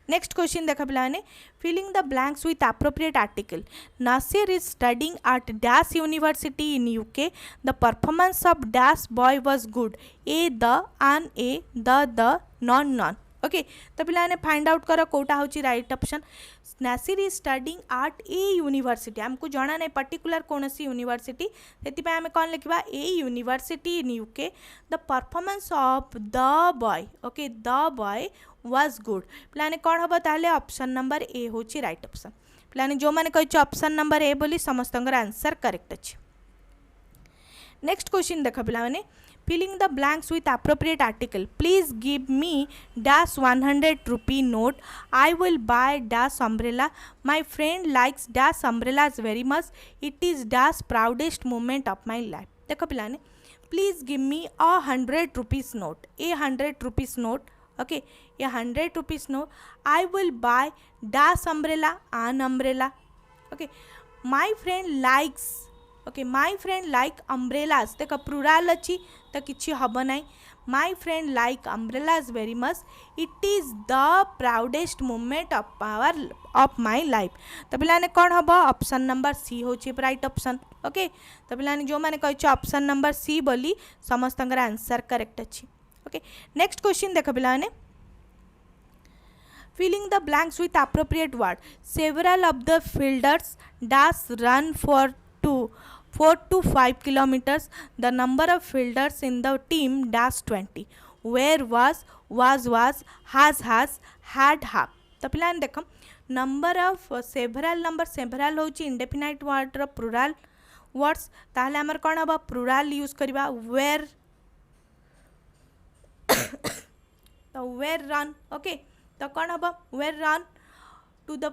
नेक्स्ट क्वेश्चन देख पिलाने filling the blanks with appropriate article. Nasir is studying at dash university in UK. The performance of dash boy was good. A the an a the none. Okay तो पिलाने फाइंड आउट कर कोटा होची right option. Nasir is studying at a university. आमको जाना नहीं पर्टिकुलर कौन सी यूनिवर्सिटी से आम कौन लिखा a university in UK. The performance of the boy. Okay the boy was good. पिलाने कौन हम ताहले ऑप्शन नंबर ए हूँ राइट ऑप्शन. पिलाने जो मैंने कही ऑप्शन नंबर ए बोली समस्त आंसर करेक्ट अच्छी. नेक्स्ट क्वेश्चन देख पिलाने filling the blanks with appropriate article. Please give me dash 100 rupee note. I will buy dash umbrella. My friend likes dash umbrellas very much. It is dash proudest moment of my life. देखो पिलाने, please give me 100 rupees note. A 100 rupees note. Okay, a 100 rupees note. I will buy dash umbrella, an umbrella. Okay, my friend likes. Okay, my friend like umbrellas. देखो प्लुराल अच्छी तो किसी हब ना. My friend like umbrellas very much. It is the proudest moment of my life. तो पिलाने कौन हम ऑप्शन नंबर सी होची राइट ऑप्शन. ओके, तो पिलाने जो मैंने कही ऑप्शन नंबर सी बोली समस्त आंसर करेक्ट अच्छी. ओके, नेक्स्ट क्वेश्चन देखो पिलाने, filling the blanks with appropriate word. Several of the fielders dash run for 4 to 5 kilometers. The number of fielders in the team dash 20. Where was, has, had, have. तो पिलाने देखो नंबर ऑफ सेभराल होची इंडेफिनाइट वर्ड रो प्लुराल वर्ड्स. ताहले हमर कोन हबा प्लुराल यूज करबा वेयर. तो वेयर रन. ओके, तो कौन हम were run to the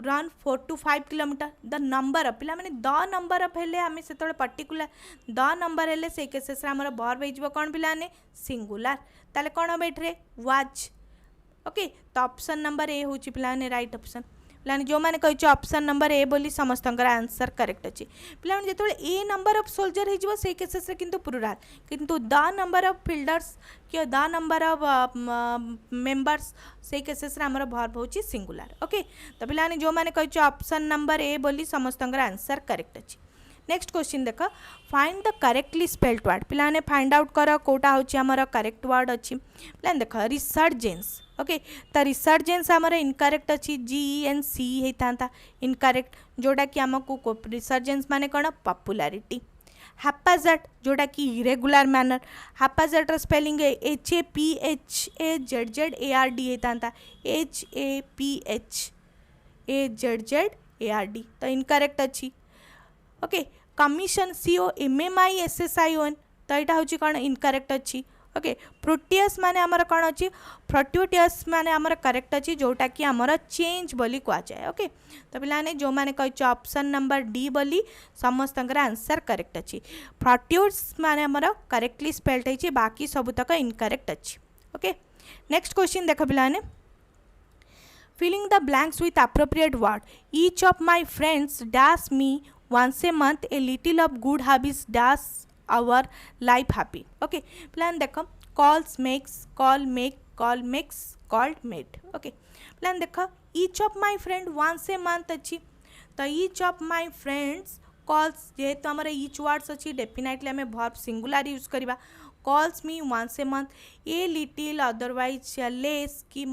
run 4 to 5 kilometre. The number पिला माने द नंबर अफ हेले आमे से तोळे पर्टिकुलर द नंबर हेले से केसेस रे हमर वर्ब हे जिवो कोन पिलाने सिंगुलर. ताले कोन हम एठरे वाज. ओके, तो ऑप्शन नंबर ए होची पिलाने राइट ऑप्शन. पिलाने जो माने कहि ऑप्शन नंबर ए बोली समस्त आंसर करेक्ट अछि. पिलाने जेतोळे ए नंबर ऑफ सोल्जर हे जिवो से केसेस रे किंतु प्लुराल, किंतु द नंबर ऑफ फील्डर्स कि द नंबर ऑफ मेंबर्स से केसेस रे हमर वर्ब होची सिंगुलर. ओके, तो पिलाने जो माने कहि ऑप्शन नंबर ए बोली समस्त आंसर करेक्ट अछि. नेक्स्ट क्वेश्चन देख, find the correctly spelled word. पिलाने फाइंड आउट कर कोटा होची हमर करेक्ट वर्ड अछि. पिलाने देख रिसर्जेंस. ओके, तो रिसर्जेंस आमर इनकरेक्ट अच्छी GENC होता इनकरेक्ट, जोटा कि आमको रिसर्जेंस माने कौन पॉपुलैरिटी. हैप्पैजेट जोटा कि इरेगुलर मैनर. हैप्पैजेट स्पेलिंग HAPHAZZARD होता HAPHAZZARD, तो इनकरेक्ट अच्छी. ओके, कमीशन COMMISSION, तो यहाँ हूँ कौन इनकरेक्ट अच्छी. ओके, प्रोटियस माने आमर कौन अच्छी फ्रट्यूटियस माने आमर करेक्ट अच्छी, जोटा कि आमर चेंज बोली कह जाए. ओके, तो पिलाने जो माने कहि ऑप्शन नंबर डी बोली समस्त आंसर करेक्ट अच्छी. फ्रट्यूट्स माने आमर करेक्टली स्पेल्ड है, बाकी सबुतक इनकरेक्ट अच्छी. ओके, नेक्स्ट क्वेश्चन देख पिलाने, filling the blanks with appropriate word. Each of my friends dash me once a month a little of good habits dash our life happy. Okay, plan देखो calls makes, call make, call makes, called made. Okay, plan देखो each of my friend once a month अच्छी, तो each of my friends calls जेहेतु आमर each words अच्छी डेफिनेटली आम वर्ब सिंगुलर यूज करवा. calls me once a month, a little, otherwise less, कि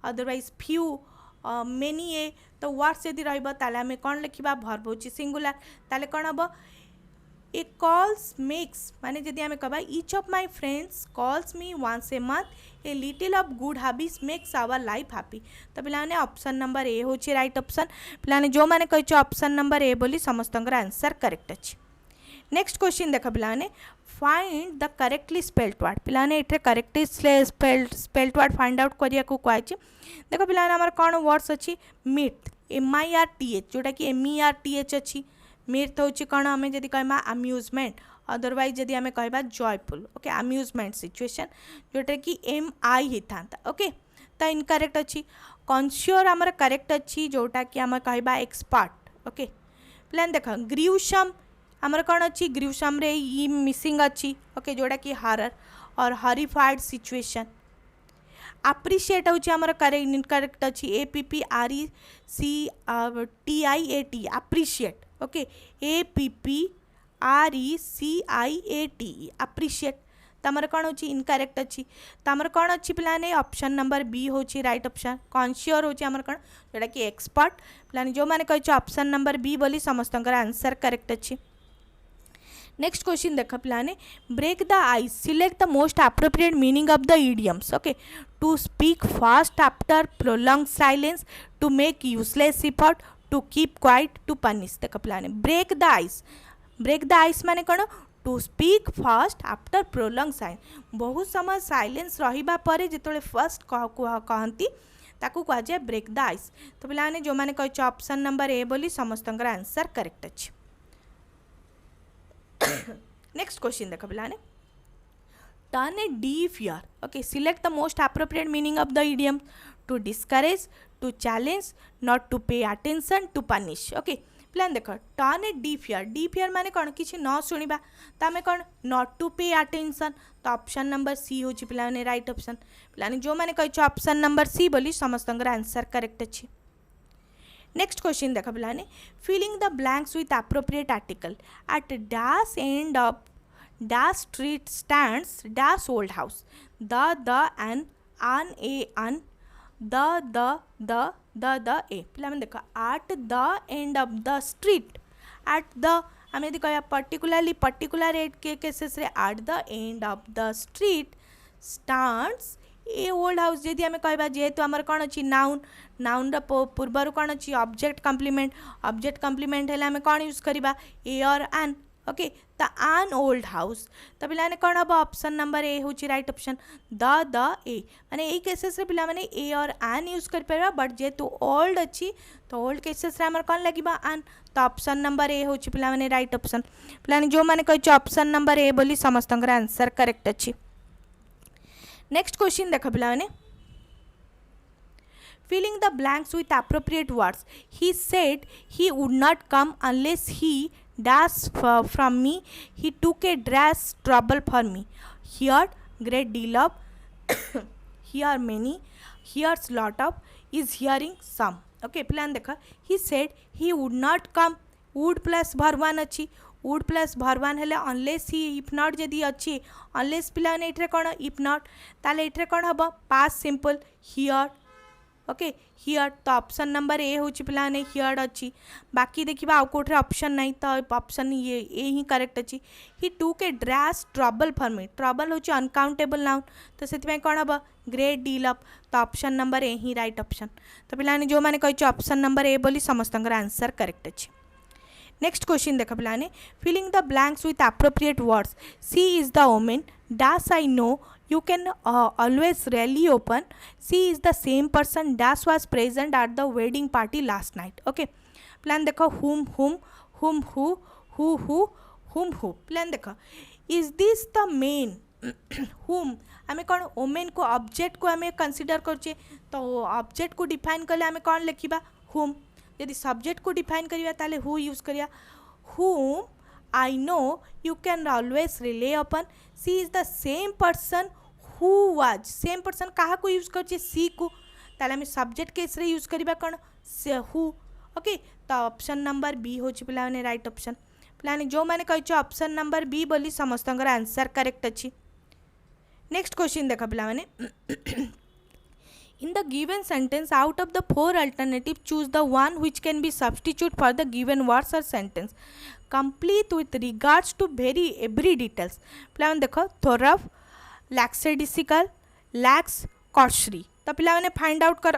otherwise few, many a, तो वर्ड्स यदि रहिबो ताले आमे कोन लिखिबा वर्ब होची सिंगुलर. ताले कोन हबो ए कॉल्स मेक्स माने जदि आमे कहबा each of my friends calls me once a month a little of good habits makes our life happy. तो पिलाने ऑप्शन नंबर ए होची राइट ऑप्शन. पिलाने जो माने कहिछ ऑप्शन नंबर ए बोली समस्त आंसर करेक्ट अछि. नेक्स्ट क्वेश्चन देख पिलाने, find the correctly spelled word. पिलाने एठे correctly spelled word find out करिया को कहछि. देखो पिलाने हमर कोन वर्ड्स अछि मीट MIRTH, जोटा कि MERTH अच्छी. मीट हूँ कौन आम जब कहमा अम्यूजमेंट, अदरवाइज जदि आम कहबा जॉयफुल. ओके, अम्यूजमेंट सिचुएशन जोटा कि MI होता. ओके, तो इनकरेक्ट अच्छी. कन्स्योर आमर करेक्ट अच्छी, जोटा कि आम कहबा एक्सपर्ट. ओके, प्लान देख ग्रीवसम आमर कौन अच्छी ग्रीवसम रे ई मिसिंग अच्छी. ओके, जोटा कि हरर और हॉरिफाइड सिचुएशन. अप्रिशिएट हूँ आमर इनकरेक्ट अच्छी APPRECTIAT appreciate. Okay, APPRECIATE appreciate, तमर कौन होची इनकरेक्ट अच्छी. तमर कौन अच्छी पिलाने ऑप्शन नंबर बी होची राइट ऑप्शन. कॉन्शियर होची आमर कौन जोटा कि एक्सपर्ट. पिलाने जो मैंने कही ऑप्शन नंबर बी बोली समस्त आंसर करेक्ट अच्छी. नेक्स्ट क्वेश्चन देख पिलाने, break the ice, select the most appropriate meaning of the idioms. Okay, to speak fast after prolong silence, to make useless effort, to keep quiet, to punish. देख पिलाने break the ice. Break the ice माने कौन to speak fast after prolong sign बहुत समय साइलेंस रहिबा परे जेतोले फर्स्ट कहती ताकू कह जाए ब्रेक द आइस। तो पिलाने जो मैंने कही ऑप्शन नंबर ए बोली समस्त आंसर करेक्ट अच्छे। नेक्स्ट क्वेश्चन देख पिलाने turn a deaf ear okay select the most appropriate meaning of the idiom to discourage to challenge not to pay attention to punish okay प्लान देख टर्न ए डीफ ईयर माने कौन किसी न शुणा तो आम कौन नॉट टू पे अटेंशन तो ऑप्शन नंबर सी हूँ पिलाने राइट ऑप्शन पिलाने जो मैंने कही ऑप्शन नंबर सी बोली समस्त आंसर करेक्ट अच्छी। नेक्स्ट क्वेश्चन देख पिलाने filling the blanks with appropriate article at dash end of dash street stands dash old house the an an a an the a पिला देख at the end of the street at the आम यदि कह पर्टिकुलर केसेस रे at the end of the street stands a old house जदि आम कह जेहेतु आमर कौन अच्छी नाउन नाउन पूर्वर कौन अच्छी ऑब्जेक्ट कम्प्लीमेंट है आम कौन यूज करवा ए और an okay the an old house तो पिलाने कौन हम ऑप्शन नंबर ए हूँ राइट ऑप्शन द ए माने ए केसेस रे पिला माने ए और एन यूज कर पारा बट जेहेतु ओल्ड अच्छी तो ओल्ड केसेस रे आमर कौन लगे एन तो ऑप्शन नंबर ए हूँ पिला माने राइट ऑप्शन पिलाने जो मैंने कही ऑप्शन नंबर ए बोली समस्त आंसर करेक्ट अच्छी। नेक्स्ट क्वेश्चन देख पिला माने filling the blanks with appropriate words he said he would not come unless he dash from me he took a dash trouble for me here great deal of here many here's lot of is hearing some okay plan dekha he said he would not come would plus verb 1 अच्छी would plus verb 1 हेले unless he if not जदि अच्छी unless पिला ने इठरे कोन if not ताले इठरे कोन हबो past simple here okay here तो ऑप्शन नंबर ए हूँ पिलाने हियर अच्छी बाकी देखा आउ कौटे ऑप्शन नहीं तो ऑप्शन ये ही करेक्ट अच्छी ही टूक ए ड्रैश ट्रबल फॉर मी ट्रबल हूँ अनकाउंटेबल नाउन तो से कौन हम ग्रेट डील ऑफ तो ऑप्शन नंबर ए ही राइट ऑप्शन तो पिलाने जो मैंने कही ऑप्शन नंबर ए बोली समस्त आंसर करेक्ट अच्छी। नेक्स्ट क्वेश्चन देख पिलाने filling the blanks with appropriate words she is the women dash I know you can always rally open she is the same person dash was present at the wedding party last night okay plan देखो whom who plan देखो is this the main whom आमे कौन women को ऑब्जेक्ट को आमे कंसीडर करछे तो ऑब्जेक्ट को डिफाइन करले आमे कौन लिखिबा whom यदि सब्जेक्ट को डिफाइन करिया ताले who यूज करिया whom I know you can always rely upon she is the same person who was same person कहा को यूज कर सी को ताले हमें सब्जेक्ट केस रे यूज करिबा कौन हु ओके तो ऑप्शन नंबर बी हो पिलाने राइट ऑप्शन पिलाने जो मैंने कही ऑप्शन नंबर बी बोली समस्त आंसर करेक्ट अच्छी। नेक्स्ट क्वेश्चन देखा पिलाने in the given sentence out of the four alternative choose the one which can be substitute for the given words or sentence complete with regards to very every details पिलाने देखो thorough lackadaisical lacks cursory तो पिलाने फाइंड आउट कर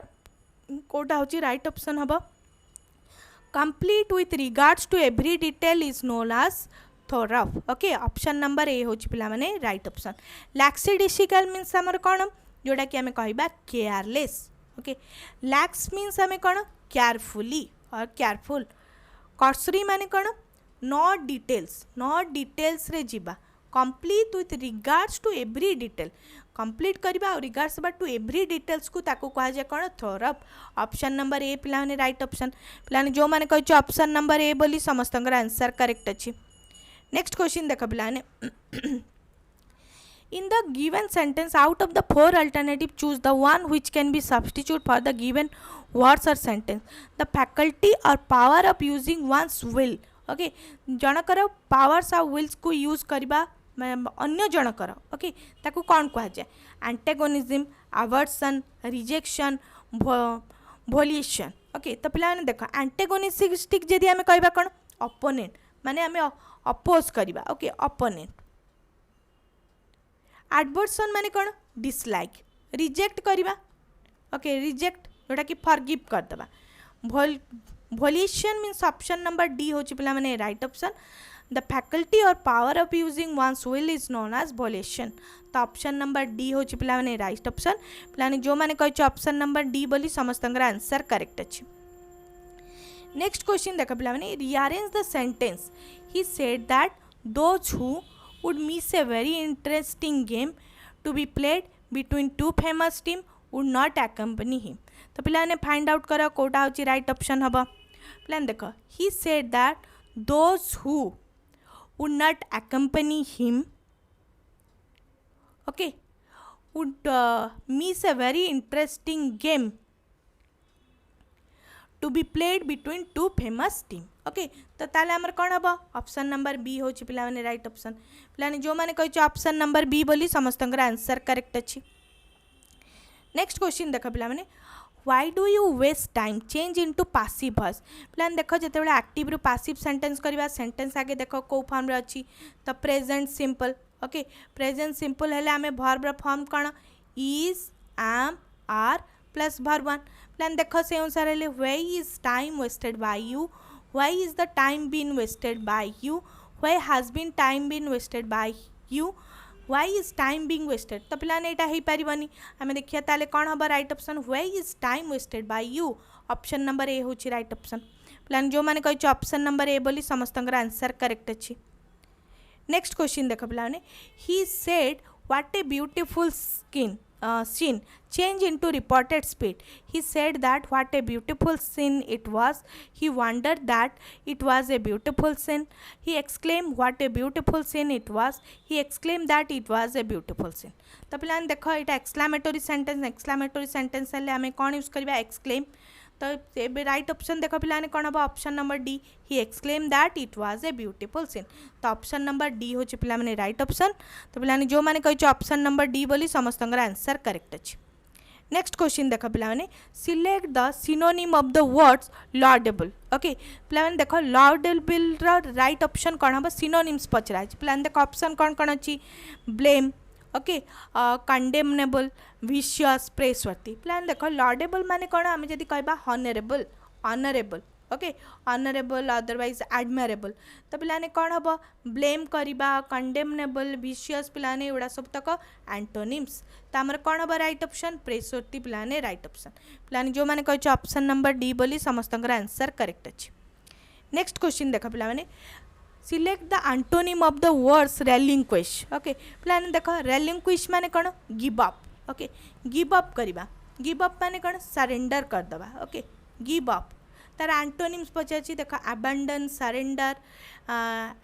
कोटा होची राइट ऑप्शन हबो complete with regards to every detail is known as thorough okay option number A होची पिलाने राइट ऑप्शन lackadaisical मींस हमर कोन जोड़ा कि आम कह केयरलेस ओके लैक्स मीन्स आम कौन केयरफुली और केयरफुल कर्सरी माने कौन नॉट डिटेल्स रे जीवा complete with regards to every detail complete करबा और रिगार्ड्स टू एवरी डिटेल्स को ताको कहा जाए कौन थोरअ ऑप्शन नंबर ए पिलाने राइट ऑप्शन पिलाने जो मैंने कही ऑप्शन नंबर ए बोली समस्त आंसर करेक्ट अच्छी। नेक्स्ट क्वेश्चन देख पिलाने in the given sentence out of the four alternative choose the one which can be substitute for the given words or sentence the faculty or power of using one's will okay Jankar powers or wills को use करबा अन्य जनकर okay ताकू कौन कहा जाए antagonism aversion rejection volition okay तो पिला ने देखो antagonistic जदि हमें कहबा कौन opponent माने हमें oppose करबा okay opponent एडवर्सन माने कौन डिसलाइक रिजेक्ट करवा ओके रिजेक्ट जोटा कि फॉरगिव करदेबा volition means option number D हो पिला माने राइट ऑप्शन द फैकल्टी और power of using one's will is known as volition. तो ऑप्शन नंबर डी हूँ पे राइट ऑप्शन। पे जो मैंने कही ऑप्शन नंबर डी बोली समस्त आंसर करेक्ट अच्छे। नेक्स्ट क्वेश्चन देख पे rearrange the sentence. He said that those who would miss a very interesting game to be played between two famous team would not accompany him. तो पे फाइंड आउट कर कौटा हूँ राइट ऑप्शन हम। पे देख ही said that those who would not accompany him okay would miss a very interesting game to be played between two famous team। Okay तो ताले हमर कौन हम ऑप्शन नंबर बी हूँ पे राइट ऑप्शन। पे जो मैंने कही ऑप्शन नंबर बी बोली समस्त आंसर करेक्ट अच्छी। नेक्स्ट क्वेश्चन देख पे why do you waste time change into passive voice. पे देख जो एक्टिव रु पासिव सेंटेंस करवा सेंटेंस आगे देख कौ फॉर्म रे अच्छी तो present simple okay present simple हेले आमे वर्ब फॉर्म कौन is am are plus verb one. प्लान देख से अनुसार हेले why is time wasted by you why is the time been wasted by you why has been time been wasted by you why is time being wasted. तो पिलाने एटा हो पारिबनी आमे देखिया ताले कौन हम right option why is time wasted by you option number A होची राइट ऑप्शन। प्लान जो मैंने कही ऑप्शन नंबर ए बोली समस्त आंसर करेक्ट अच्छी। नेक्स्ट क्वेश्चन देख पे he said what a beautiful scene change into reported speed। he said that what a beautiful scene it was। he wondered that it was a beautiful scene। he exclaimed what a beautiful scene it was। he exclaimed that it was a beautiful scene। तो पे देख यहाँ एक्सक्लामेटरी सेंटेंस हेल्ले आम कौन यूज करवा एक्सक्लेम। तो ये राइट ऑप्शन देख पे कौन हम option number D he exclaim that it was a beautiful scene. तो ऑप्शन नंबर डी हूँ पे राइट ऑप्शन। तो पे जो मैंने कही ऑप्शन नंबर डी बोली समस्त आंसर करेक्ट अच्छे। नेक्स्ट क्वेश्चन देख पे select the synonym of the words laudable. Okay पे देख लॉडेबल राइट ऑप्शन कौन हम सिनोनिम्स पचरा पे देख ऑप्शन कौन कौन अच्छी blame okay condemnable vicious praiseworthy. प्लान देख लॉडेबल माने कौन आम जब कह honourable honourable okay honourable otherwise admirable. तो पे कौन हम ब्लेम करवा कंडेमनेबल विशियस पे एगुड़ा सब तक एंटोनिम्स। तो आमर कौन हम राइट ऑप्शन प्रेसवर्ती पे राइट ऑप्शन। पे जो मैंने कही ऑप्शन नंबर डी बोली समस्त आंसर करेक्ट अच्छे। नेक्स्ट क्वेश्चन देख पे select the antonym of the words relinquish. Okay प्लान देख रेलिंक्विश माने कौन give up okay give up करवा गिव अप माने कौन सरेंडर करदे ओके गिव अप। तार एंटोनिम्स पचार देख अबैंडन सरेंडर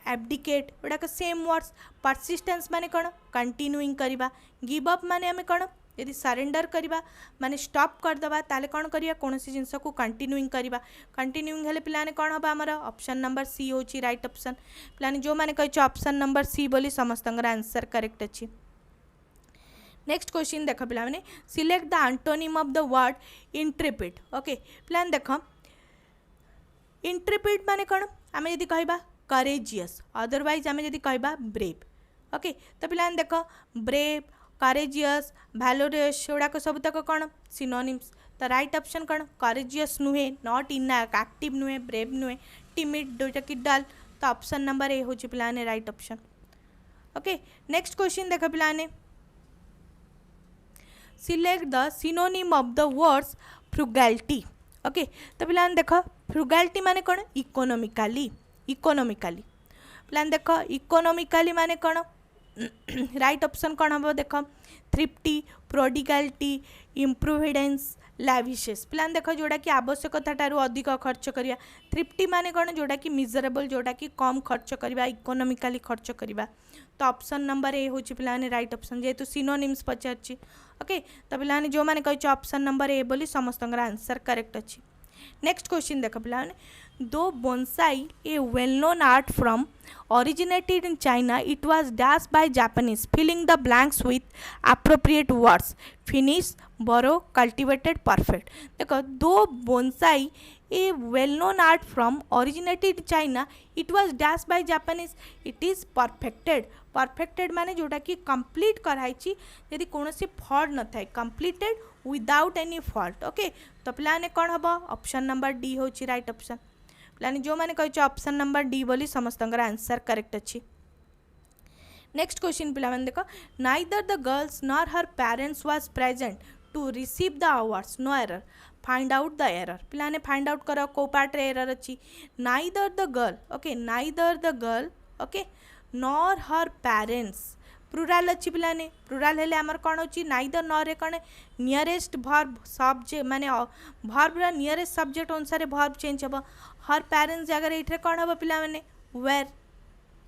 एब्डिकेट गुड़ाक सेम वर्ड्स। परसिस्टेंस माने कौन कंटिन्यूइंग करवा गिव अप माने आम कौन यदि सरेंडर करवा माने स्टॉप करदे ताले कौन करिया कौन सी जिनस को कंटिन्यूइंग करवा कंटिन्यूइंग हेले पिलाने कौन हम आमर ऑप्शन नंबर सी होची राइट ऑप्शन। पिलाने जो मैंने कही ऑप्शन नंबर सी बोली समस्त आंसर करेक्ट अच्छी। नेक्स्ट क्वेश्चन देख पे select the antonym of the word Intrepid. Okay प्लान देख इंट्रेपिड माने कौन आम जदि कह करेजियस अदरवाइज आम जदि कह ब्रेव ओके। तो पे देख ब्रेव करेजियस भैलोरियस गुड़ाक सब तक कौन सिनोनिम्स। तो राइट ऑप्शन कौन करेजियस नुहे नॉट इन एक्टिव नुहे ब्रेव नुहे टिमिड दुईटा कि डल। तो ऑप्शन नंबर ए हूँ पे right option okay. Next question देख पे select the synonym of the words frugality. Okay तो पे देख फ्रुगैलिटी माने कौन इकोनॉमिकली इकोनॉमिकली पे देख इकोनॉमिकली माने कौन राइट ऑप्शन कौन हम देख थ्रिफ्टी प्रोडिगालिटी इम्प्रुविडेंस लैविशियस। पे देख जोड़ा कि आवश्यकता ठारू अधिक खर्च करवा थ्रिफ्टी माने कौन जोड़ा कि मिजरेबल जोड़ा कि कम खर्च करवा इकोनॉमिकली खर्च करवा। तो ऑप्शन नंबर ए हूँ पे राइट ऑप्शन जेहेतु सिनोनिम्स पचार ओके। तो पे जो मैंने कही ऑप्शन नंबर ए बोली समस्त आंसर करेक्ट अच्छी। नेक्स्ट क्वेश्चन देख पे दो bonsai A well known art from originated in China it was dashed by Japanese filling the blanks with appropriate words finish borrow cultivated perfect। देखो दो bonsai a well known art from originated in China it was dashed by Japanese it is perfected। perfected माने जोटा कि कंप्लीट कराई यदि कौन सी फॉल्ट न थाए completed without any fault okay. तो पे कौन हम ऑप्शन नंबर डी हूँ राइट ऑप्शन। पिलाने जो मैंने कही ऑप्शन नंबर डी बोली समस्त आंसर करेक्ट अच्छी। नेक्स्ट क्वेश्चन पिला देख neither the girls nor her parents was present to receive the awards no error find out the error पिलाने फाइंड आउट कर को पार्ट रे एरर अच्छी neither the girl okay neither the girl okay nor her parents plural अच्छी पिलाने प्लुराल हेले आमर कौन अच्छी नाइदर नॉर रे कौन नियरेस्ट भर्ब सब्जेक्ट माने भर्ब रा नियरेस्ट सब्जेक्ट अनुसार भर्ब चेंज हम हर पेरेंट्स जगह ये कौन हम पिला माने वेर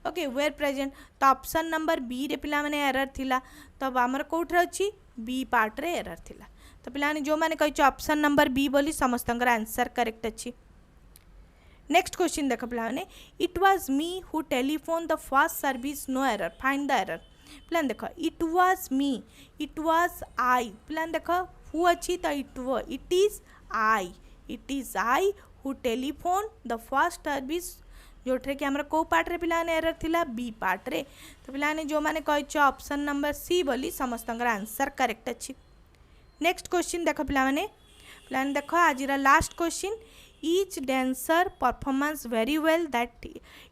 ओके वेर प्रेजेंट तो ऑप्शन नंबर बी रे पिला माने एरर थिला तब आमर कोठरे अच्छी बी पार्ट रे एरर थिला तो पिलाने जो मैंने कही ऑप्शन नंबर बी बोली समस्त आंसर करेक्ट अच्छी। नेक्स्ट क्वेश्चन देख पिलाने it was me who telephone the first service no error find the error पिलाने देख it was me it was I पिलाने देख हु अच्छी तो it is I who telephone the first service जो कि आमर को पार्ट रे पिलाने एरर थिला बी पार्ट रे तो पिलाने जो मैंने कही ऑप्शन नंबर सी बोली समस्त आंसर करेक्ट अच्छी। नेक्स्ट क्वेश्चन देख पिलाने देख आज last question each dancer performance very well that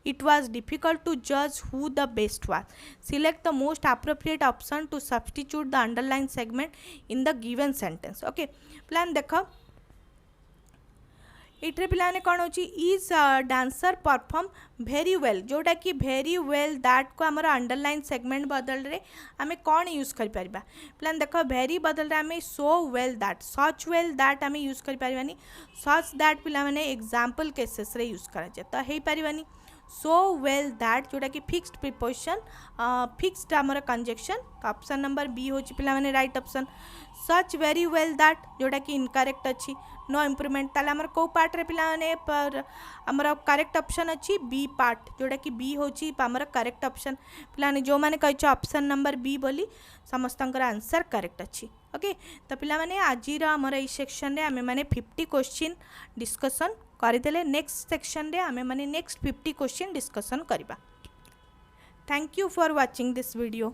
it was difficult to जज who the best was select the most appropriate option to substitute the underline segment in the given sentence okay प्लान देख ये पिलाने कौन हो is dancer perform very well जोटा कि वेरी वेल दैट को आमर अंडरलाइन सेगमेंट बदल रे आमे कौन यूज कर परिबा प्लान देख वेरी बदल रे आमे so well that such well that आमे यूज कर परिबानी सच दैट पिला माने एग्जांपल केसेस रे यूज करा जाय तो हे परिबानी सो वेल दैट जोटा कि फिक्स्ड प्रिपोजिशन फिक्स्ड आमर कंजक्शन ऑप्शन नंबर बी हो पिला माने right option such very well that जोटा कि इनकरेक्ट अच्छी नो इम्प्रूवमेंट ताले आमर को पार्ट रे पिला माने पर आमर करेक्ट ऑप्शन अच्छी बी पार्ट जोटा कि बी होची आमर करेक्ट ऑप्शन पिलाने जो माने कहि ऑप्शन नंबर बी बोली समस्त आंसर करेक्ट अच्छी ओके तो पिला माने आजिर आमर ए सेक्शन रे आमे माने 50 क्वेश्चन डिस्कशन करदेले नेक्स्ट सेक्शन रे आमे माने नेक्स्ट 50 क्वेश्चन डिस्कशन करबा। Thank you for watching this video.